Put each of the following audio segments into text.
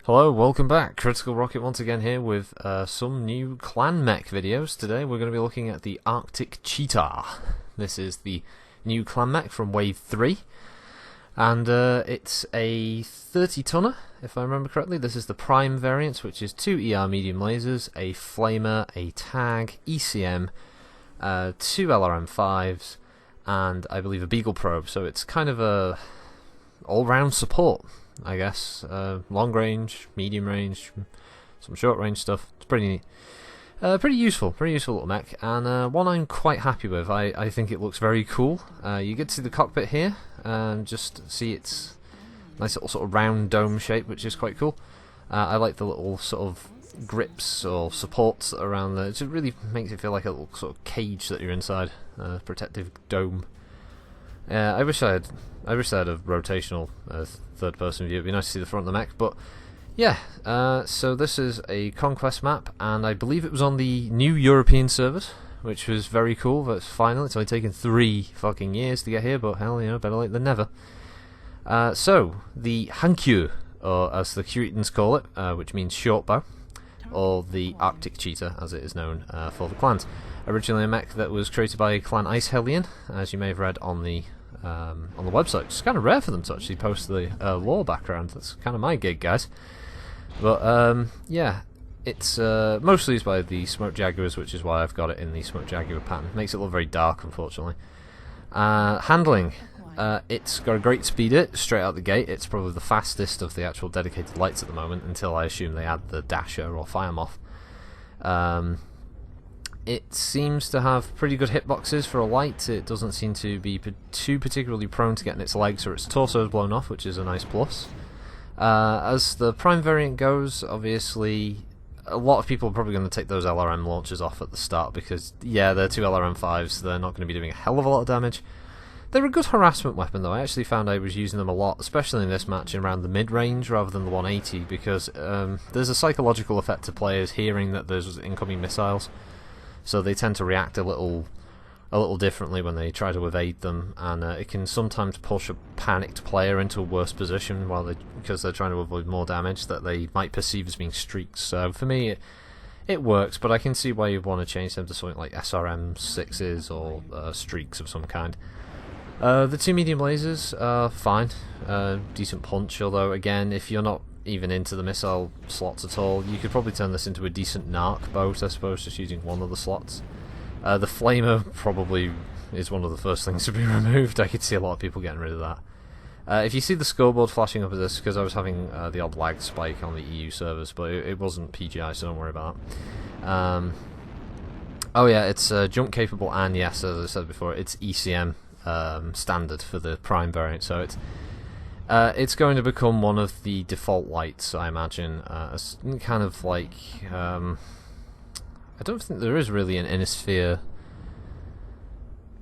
Hello, welcome back. Critical Rocket once again here with some new clan mech videos. Today we're going to be looking at the Arctic Cheetah. This is the new clan mech from Wave 3. And it's a 30-tonner, if I remember correctly. This is the Prime variant, which is 2 ER medium lasers, a flamer, a tag, ECM, 2 LRM5s, and I believe a Beagle probe. So it's kind of a all-round support, I guess. Long range, medium range, some short range stuff. It's pretty neat. Pretty useful little mech, and one I'm quite happy with. I think it looks very cool. You get to see the cockpit here, and just see its nice little sort of round dome shape, which is quite cool. I like the little sort of grips or supports around there. It just really makes it feel like a little sort of cage that you're inside, protective dome. I wish I had a rotational third-person view. It'd be nice to see the front of the mech, but yeah. So this is a conquest map, and I believe it was on the new European servers, which was very cool. But finally, it's only taken 3 fucking years to get here, but hell, you know, better late than never. So the Hankyu, or as the Kuritans call it, which means shortbow, or the Arctic Cheetah, as it is known for the clans. Originally a mech that was created by clan Ice Hellion, as you may have read on the website. It's kind of rare for them to actually post the lore background. That's kind of my gig, guys. But yeah, it's mostly used by the Smoke Jaguars, which is why I've got it in the Smoke Jaguar pattern. Makes it look very dark, unfortunately. Handling. It's got a great speed straight out the gate. It's probably the fastest of the actual dedicated lights at the moment, until I assume they add the dasher or fire moth. It seems to have pretty good hitboxes for a light. It doesn't seem to be too particularly prone to getting its legs or its torso blown off, which is a nice plus. As the Prime variant goes, obviously a lot of people are probably going to take those LRM launchers off at the start, because yeah, they're 2 LRM5s, they're not going to be doing a hell of a lot of damage. They're a good harassment weapon though. I actually found I was using them a lot, especially in this match, around the mid-range rather than the 180, because there's a psychological effect to players hearing that there's incoming missiles. So they tend to react a little differently when they try to evade them, and it can sometimes push a panicked player into a worse position because they're trying to avoid more damage that they might perceive as being streaks. So for me, it works, but I can see why you'd want to change them to something like SRM6s or streaks of some kind. The 2 medium lasers are fine, decent punch, although again, if you're not even into the missile slots at all, you could probably turn this into a decent narc boat, I suppose, just using one of the slots. The flamer probably is one of the first things to be removed. I could see a lot of people getting rid of that. If you see the scoreboard flashing up with this, because I was having the odd lag spike on the EU servers, but it wasn't PGI, so don't worry about that. Oh yeah, it's jump capable, and yes, as I said before, it's ECM standard for the Prime variant, so it's going to become one of the default lights, I imagine. Kind of like I don't think there is really an Innisphere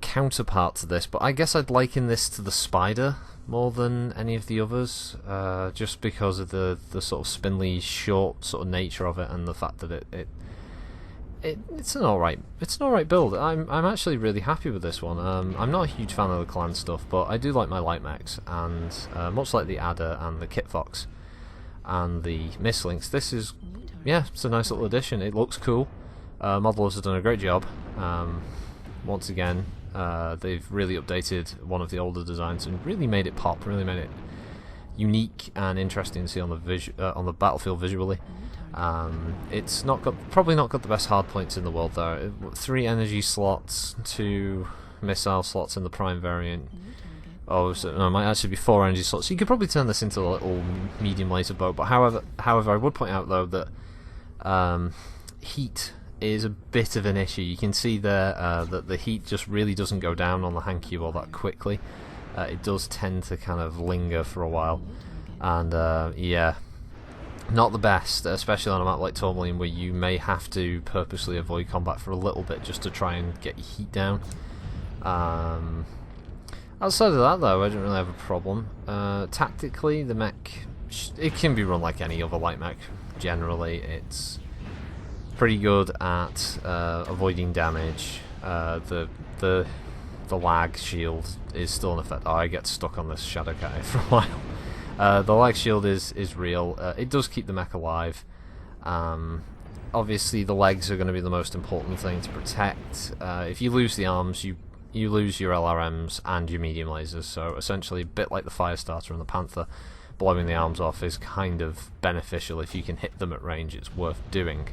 counterpart to this, but I guess I'd liken this to the Spider more than any of the others, just because of the sort of spindly, short sort of nature of it, and the fact that it's an alright build. I'm actually really happy with this one. I'm not a huge fan of the clan stuff, but I do like my light mechs, and much like the Adder and the Kit Fox and the Mistlinks, this is, yeah, it's a nice little addition. It looks cool. Modelers have done a great job. Once again, they've really updated one of the older designs and really made it pop, really made it unique and interesting to see on the battlefield visually. It's probably not got the best hard points in the world though. 3 energy slots, 2 missile slots in the Prime variant. Oh, so, no, it might actually be 4 energy slots. So you could probably turn this into a little medium laser boat. But however, I would point out though that heat is a bit of an issue. You can see there that the heat just really doesn't go down on the Hankyu all that quickly. It does tend to kind of linger for a while, and yeah, not the best, especially on a map like Tourmaline, where you may have to purposely avoid combat for a little bit just to try and get your heat down. Outside of that though, I don't really have a problem. Tactically, the mech, it can be run like any other light mech. Generally, it's pretty good at avoiding damage. The lag shield is still in effect. Oh, I get stuck on this Shadow Cat for a while. The lag shield is real. It does keep the mech alive. Obviously, the legs are going to be the most important thing to protect. If you lose the arms, you lose your LRMs and your medium lasers. So essentially, a bit like the Firestarter and the Panther, blowing the arms off is kind of beneficial. If you can hit them at range, it's worth doing.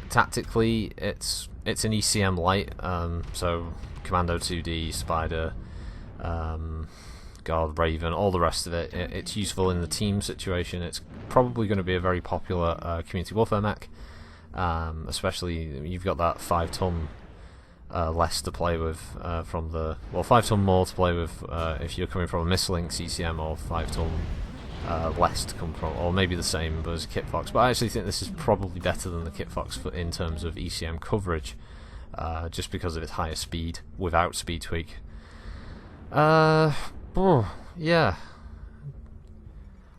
Tactically, it's an ECM light, so Commando 2D, Spider, Guard, Raven, all the rest of it. It's useful in the team situation. It's probably going to be a very popular community warfare mech, especially you've got that 5-ton less to play with from the 5-ton more to play with if you're coming from a Mislinks ECM, or 5-ton less to come from, or maybe the same but as a Kit Fox. But I actually think this is probably better than the Kit Fox in terms of ECM coverage, just because of its higher speed without speed tweak. Yeah.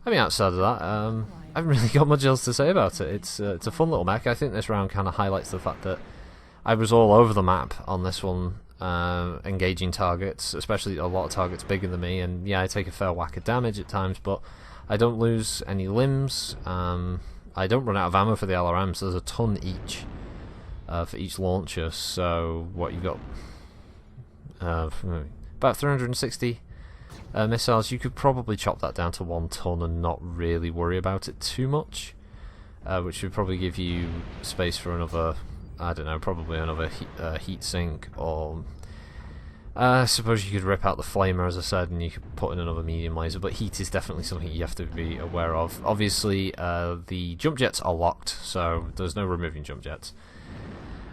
I mean, outside of that, I haven't really got much else to say about it. It's a fun little mech. I think this round kind of highlights the fact that I was all over the map on this one, engaging targets, especially a lot of targets bigger than me, and yeah, I take a fair whack of damage at times, but I don't lose any limbs. I don't run out of ammo for the LRMs. There's a ton each for each launcher, so what you've got about 360 missiles. You could probably chop that down to 1 ton and not really worry about it too much, which would probably give you space for another, I don't know, probably another heat sink, or I suppose you could rip out the flamer, as I said, and you could put in another medium laser, but heat is definitely something you have to be aware of. Obviously, the jump jets are locked, so there's no removing jump jets.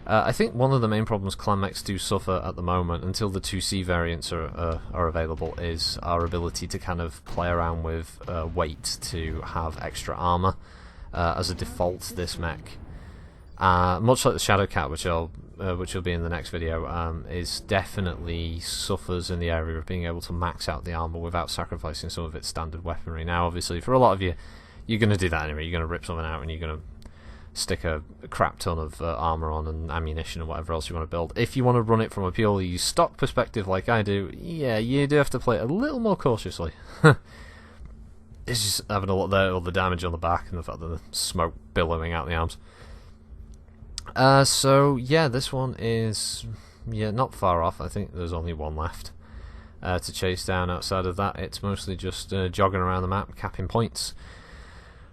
I think one of the main problems clan mechs do suffer at the moment, until the 2C variants are available, is our ability to kind of play around with weight to have extra armor as a default to this mech. Much like the Shadow Cat, which will be in the next video, is definitely suffers in the area of being able to max out the armor without sacrificing some of its standard weaponry. Now, obviously, for a lot of you, you're going to do that anyway. You're going to rip something out and you're going to stick a crap ton of armor on and ammunition and whatever else you want to build. If you want to run it from a purely stock perspective like I do, yeah, you do have to play it a little more cautiously. It's just having a look there, all the damage on the back and the fact that the smoke billowing out the arms. So yeah, this one is not far off. I think there's only one left to chase down. Outside of that, it's mostly just jogging around the map, capping points.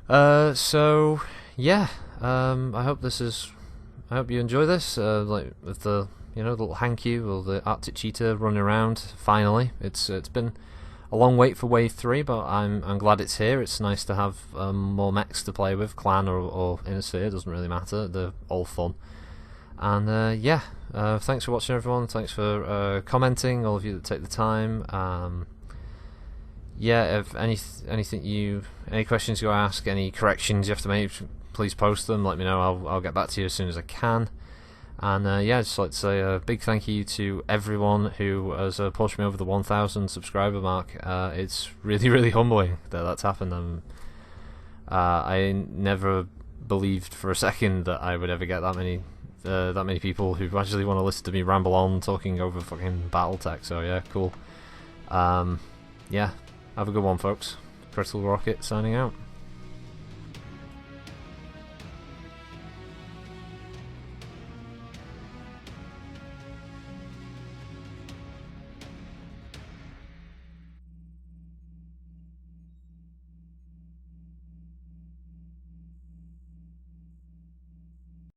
So yeah, I hope you enjoy this. Like with the the little Hankyu or the Arctic Cheetah running around. Finally, it's been a long wait for Wave 3, but I'm glad it's here. It's nice to have more mechs to play with, clan or Inner Sphere, doesn't really matter. They're all fun. And yeah, thanks for watching, everyone. Thanks for commenting, all of you that take the time. Yeah, if any questions you ask, any corrections you have to make, please post them. Let me know. I'll get back to you as soon as I can. And yeah, I'd just like to say a big thank you to everyone who has pushed me over the 1,000 subscriber mark. It's really, really humbling that that's happened. I never believed for a second that I would ever get that many people who actually want to listen to me ramble on talking over fucking BattleTech. So yeah, cool. Yeah, have a good one, folks. Critical Rocket signing out.